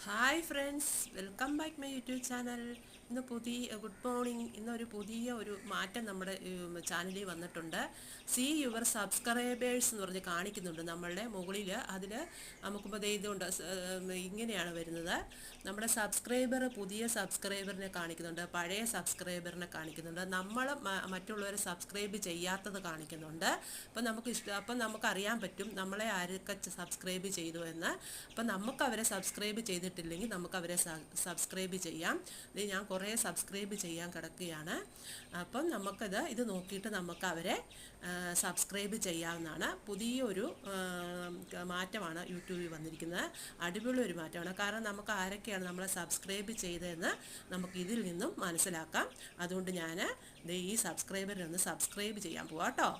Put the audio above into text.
Hi friends, welcome back my YouTube channel. ഇന്ന് good morning. ഇന്നൊരു പുതിയ മാറ്റം നമ്മുടെ ചാനലിൽ വന്നിട്ടുണ്ട്. സീ യുവർ സബ്സ്ക്രൈബേഴ്സ് എന്ന് പറഞ്ഞ് കാണിക്കുന്നുണ്ട് നമ്മളുടെ മുകളിൽ. അതിൽ നമുക്കിപ്പോൾ ഇതുണ്ട്, ഇങ്ങനെയാണ് വരുന്നത്. നമ്മുടെ പുതിയ സബ്സ്ക്രൈബറിനെ കാണിക്കുന്നുണ്ട്, പഴയ സബ്സ്ക്രൈബറിനെ കാണിക്കുന്നുണ്ട്, നമ്മൾ മറ്റുള്ളവരെ സബ്സ്ക്രൈബ് ചെയ്യാത്തത് കാണിക്കുന്നുണ്ട്. അപ്പം നമുക്കറിയാൻ പറ്റും നമ്മളെ ആരൊക്കെ സബ്സ്ക്രൈബ് ചെയ്തു എന്ന്. അപ്പം നമുക്ക് അവരെ സബ്സ്ക്രൈബ് ചെയ്തിട്ടില്ലെങ്കിൽ നമുക്ക് അവരെ സബ്സ്ക്രൈബ് ചെയ്യാം. ഞാൻ കുറേ സബ്സ്ക്രൈബ് ചെയ്യാൻ കിടക്കുകയാണ്. അപ്പം ഇത് നോക്കിയിട്ട് നമുക്ക് അവരെ സബ്സ്ക്രൈബ് ചെയ്യാവുന്നതാണ്. പുതിയൊരു മാറ്റമാണ് യൂട്യൂബിൽ വന്നിരിക്കുന്നത്. അടിപൊളി ഒരു മാറ്റമാണ്. കാരണം നമുക്ക് ആരൊക്കെയാണ് നമ്മളെ സബ്സ്ക്രൈബ് ചെയ്തതെന്ന് നമുക്ക് ഇതിൽ നിന്നും മനസ്സിലാക്കാം. അതുകൊണ്ട് ഞാൻ ഈ സബ്സ്ക്രൈബറിനെ ഒന്ന് സബ്സ്ക്രൈബ് ചെയ്യാൻ പോവാം കേട്ടോ.